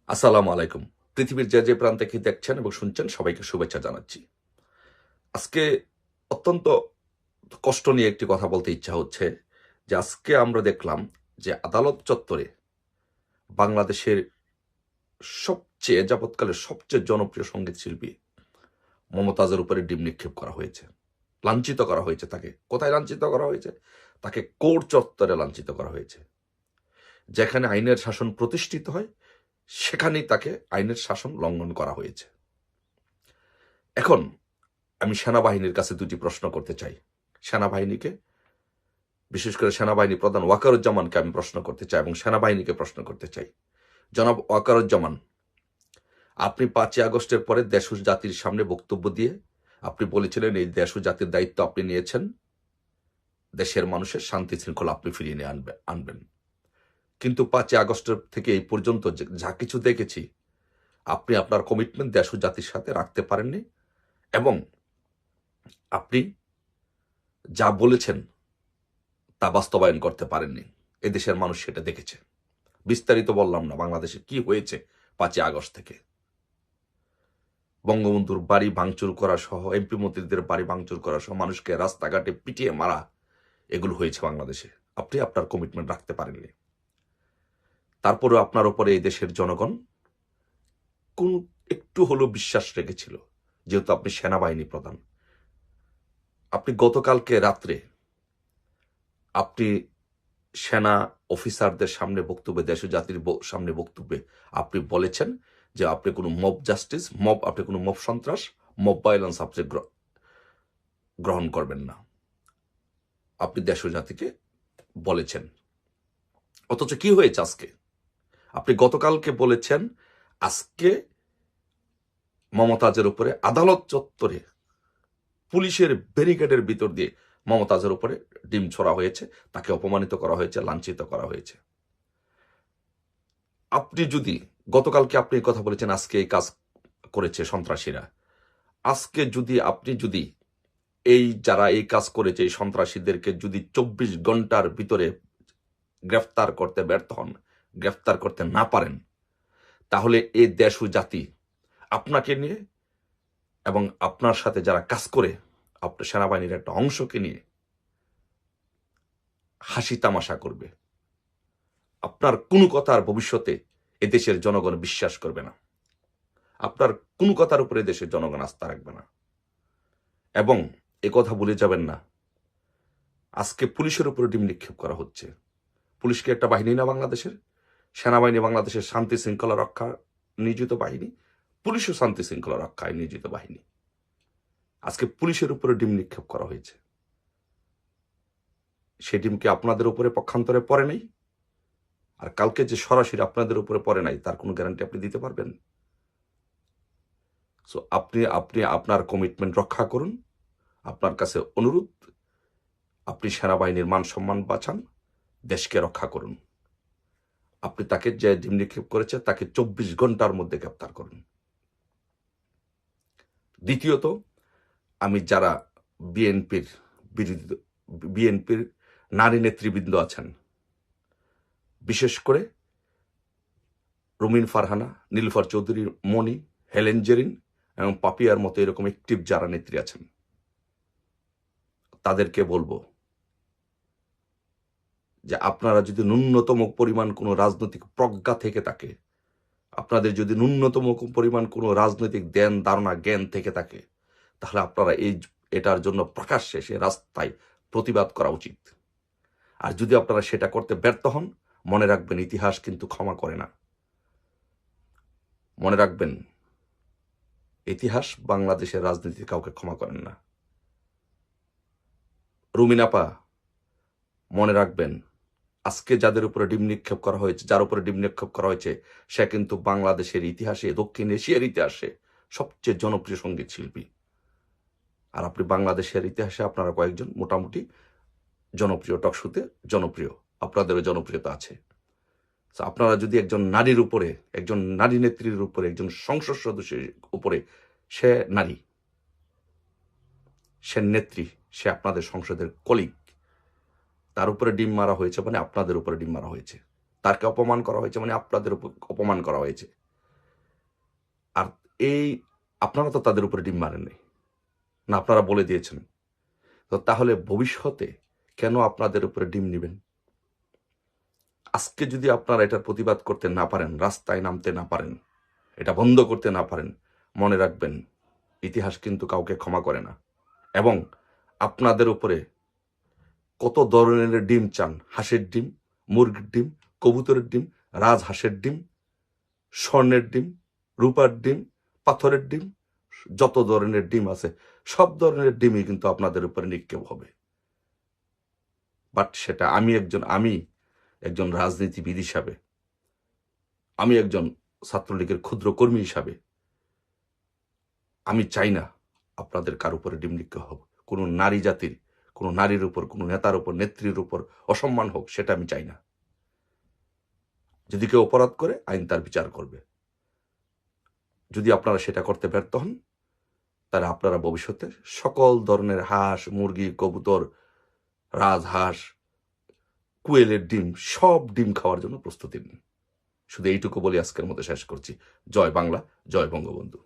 আসসালামু আলাইকুম। পৃথিবীর যে প্রান্তে কি দেখছেন এবং শুনছেন সবাইকে শুভেচ্ছা জানাচ্ছি। আজকে অত্যন্ত কষ্ট নিয়ে একটি কথা বলতে ইচ্ছা হচ্ছে যে আজকে আমরা দেখলাম যে আদালত চত্বরে বাংলাদেশের যাবৎকালের সবচেয়ে জনপ্রিয় সঙ্গীত শিল্পী মমতাজের উপরে ডিম নিক্ষেপ করা হয়েছে, লাঞ্ছিত করা হয়েছে। তাকে কোথায় লাঞ্ছিত করা হয়েছে? তাকে কোর্ট চত্বরে লাঞ্ছিত করা হয়েছে। যেখানে আইনের শাসন প্রতিষ্ঠিত হয় সেখানেই তাকে আইনের শাসন লঙ্ঘন করা হয়েছে। এখন আমি সেনাবাহিনীর কাছে দুটি প্রশ্ন করতে চাই। সেনাবাহিনীকে, বিশেষ করে সেনাবাহিনী প্রধান ওয়াকারুজ্জামানকে আমি প্রশ্ন করতে চাই এবং সেনাবাহিনীকে প্রশ্ন করতে চাই। জনাব ওয়াকারুজ্জামান, আপনি 5ই আগস্টের পরে দেশ ও জাতির সামনে বক্তব্য দিয়ে আপনি বলেছিলেন এই দেশ ও জাতির দায়িত্ব আপনি নিয়েছেন, দেশের মানুষের শান্তি শৃঙ্খলা আপনি ফিরিয়ে নিয়ে আনবেন। কিন্তু 5ই আগস্টের থেকে এই পর্যন্ত যা কিছু দেখেছি, আপনি আপনার কমিটমেন্ট দেশ ও জাতির সাথে রাখতে পারেননি এবং আপনি যা বলেছেন তা বাস্তবায়ন করতে পারেননি। এদেশের মানুষ সেটা দেখেছে। বিস্তারিত বললাম না বাংলাদেশে কি হয়েছে 5ই আগস্ট থেকে। বঙ্গবন্ধুর বাড়ি ভাঙচুর করা সহ, এমপি মন্ত্রীদের বাড়ি ভাঙচুর করা সহ, মানুষকে রাস্তাঘাটে পিটিয়ে মারা, এগুলো হয়েছে বাংলাদেশে। আপনি আপনার কমিটমেন্ট রাখতে পারেননি। তারপরেও আপনার উপরে এই দেশের জনগণ কোন একটু হলেও বিশ্বাস রেখেছিল, যেহেতু আপনি সেনাবাহিনী প্রধান। আপনি গতকালকে রাত্রে আপনি সেনা অফিসারদের সামনে বক্তব্যে, দেশ ও জাতির সামনে বক্তব্যে আপনি বলেছেন যে আপনি কোনো মব জাস্টিস, আপনি কোনো মব সন্ত্রাস, মব ভায়োলেন্স আপনি গ্রহণ করবেন না। আপনি দেশ ও জাতিকে বলেছেন। অথচ কি হয়েছে আজকে? আপনি গতকালকে বলেছেন আজকে মমতাজের উপরে আদালত চত্বরে পুলিশের ব্যারিকেডের ভিতর দিয়ে মমতাজের উপরে ডিম ছোড়া হয়েছে, তাকে অপমানিত করা হয়েছে, লাঞ্ছিত করা হয়েছে। আপনি যদি গতকালকে আপনি কথা বলেছেন আজকে এই কাজ করেছে সন্ত্রাসীরা, আজকে আপনি যদি যারা এই কাজ করেছে এই সন্ত্রাসীদেরকে যদি 24 ঘন্টার ভিতরে গ্রেফতার করতে ব্যর্থ হন, গ্রেফতার করতে না পারেন, তাহলে এই দেশ ও জাতি আপনাকে নিয়ে এবং আপনার সাথে যারা কাজ করে আপনার সেনাবাহিনীর একটা অংশকে নিয়ে হাসি তামাশা করবে। আপনার কোনো কথার ভবিষ্যতে এদেশের জনগণ বিশ্বাস করবে না। আপনার কোনো কথার উপরে দেশের জনগণ আস্থা রাখবে না। এবং কথা ভুলে যাবেন না, আজকে পুলিশের উপরে ডিম নিক্ষেপ করা হচ্ছে। পুলিশকে একটা বাহিনী না বাংলাদেশের? সেনাবাহিনী বাংলাদেশের শান্তি শৃঙ্খলা রক্ষা নিয়োজিত বাহিনী, পুলিশও শান্তি শৃঙ্খলা রক্ষায় নিয়োজিত বাহিনী। আজকে পুলিশের উপরে ডিম নিক্ষেপ করা হয়েছে। সেই ডিমকে আপনাদের উপরে পক্ষান্তরে পড়ে নাই, আর কালকে যে সরাসরি আপনাদের উপরে পড়ে নাই তার কোনো গ্যারান্টি আপনি দিতে পারবেন? সো আপনি আপনার কমিটমেন্ট রক্ষা করুন। আপনার কাছে অনুরোধ, আপনি সেনাবাহিনীর মান সম্মান বাঁচান, দেশকে রক্ষা করুন। আপনি তাকে যে ডিম নিক্ষেপ করেছে তাকে 24 ঘন্টার মধ্যে গ্রেপ্তার করুন। দ্বিতীয়ত, আমি যারা বিএনপির নারী নেতৃবৃন্দ আছেন, বিশেষ করে রুমিন ফারহানা, নীলুফার চৌধুরী, মনি, হেলেন জেরিন এবং পাপিয়ার মতো এরকম অ্যাক্টিভ যারা নেত্রী আছেন, তাদেরকে বলবো যে আপনারা যদি ন্যূনতম পরিমাণ কোনো রাজনৈতিক প্রজ্ঞা থেকে থাকে, আপনাদের যদি ন্যূনতম পরিমাণ কোনো রাজনৈতিক জ্ঞান থেকে থাকে, তাহলে আপনারা এটার জন্য প্রকাশ্যে সে রাস্তায় প্রতিবাদ করা উচিত। আর যদি আপনারা সেটা করতে ব্যর্থ হন, মনে রাখবেন ইতিহাস কিন্তু ক্ষমা করে না। মনে রাখবেন ইতিহাস বাংলাদেশের রাজনীতির কাউকে ক্ষমা করেন না। রুমিনাপা, মনে রাখবেন আজকে যার উপরে ডিম নিক্ষেপ করা হয়েছে সে কিন্তু বাংলাদেশের ইতিহাসে, দক্ষিণ এশিয়ার ইতিহাসে সবচেয়ে জনপ্রিয় সঙ্গীত শিল্পী। আর আপনি বাংলাদেশের ইতিহাসে আপনারা কয়েকজন মোটামুটি জনপ্রিয়, টকশোতে জনপ্রিয়, আপনাদেরও জনপ্রিয়তা আছে। আপনারা যদি একজন নারীর উপরে, একজন নারী নেত্রীর উপরে, একজন সংসদ সদস্যের উপরে, সে নারী, সে নেত্রী, সে আপনাদের সংসদের কলিগ, তার উপরে ডিম মারা হয়েছে মানে আপনাদের উপরে ডিম মারা হয়েছে। তাকে অপমান করা হয়েছে মানে আপনাদের উপর অপমান করা হয়েছে। এই আপনারা তো তাদের উপরে ডিম মারেননি, না আপনারা বলে দিয়েছেন। তো তাহলে ভবিষ্যতে কেন আপনাদের উপরে ডিম নেবেন? আজকে যদি আপনারা এটার প্রতিবাদ করতে না পারেন, রাস্তায় নামতে না পারেন, এটা বন্ধ করতে না পারেন, মনে রাখবেন ইতিহাস কিন্তু কাউকে ক্ষমা করে না। এবং আপনাদের উপরে কত ধরনের ডিম চান, হাঁসের ডিম, মুরগির ডিম, কবুতরের ডিম, রাজহাঁসের ডিম, স্বর্ণের ডিম, রূপার ডিম, পাথরের ডিম, যত ধরনের ডিম আছে সব ধরনের ডিমই কিন্তু আপনাদের উপরে নিক্ষেপ হবে। বাট সেটা আমি একজন রাজনীতিবিদ হিসাবে, আমি একজন ছাত্রলীগের ক্ষুদ্র কর্মী হিসাবে আমি চাই না আপনাদের কার উপরে ডিম নিক্ষেপ হোক, কোনো নারী জাতির, কোনো নারীর উপর, কোনো নেতার উপর, নেত্রীর উপর অসম্মান হোক, সেটা আমি চাই না। যদি কেউ অপরাধ করে আইন তার বিচার করবে। যদি আপনারা সেটা করতে ব্যর্থ হন, তাহলে আপনারা ভবিষ্যতে সকল ধরনের হাঁস, মুরগি, কবুতর, রাজহাঁস, কুয়েলের ডিম, সব ডিম খাওয়ার জন্য প্রস্তুতি নিন। শুধু এইটুকু বলে আজকের মতো শেষ করছি। জয় বাংলা, জয় বঙ্গবন্ধু।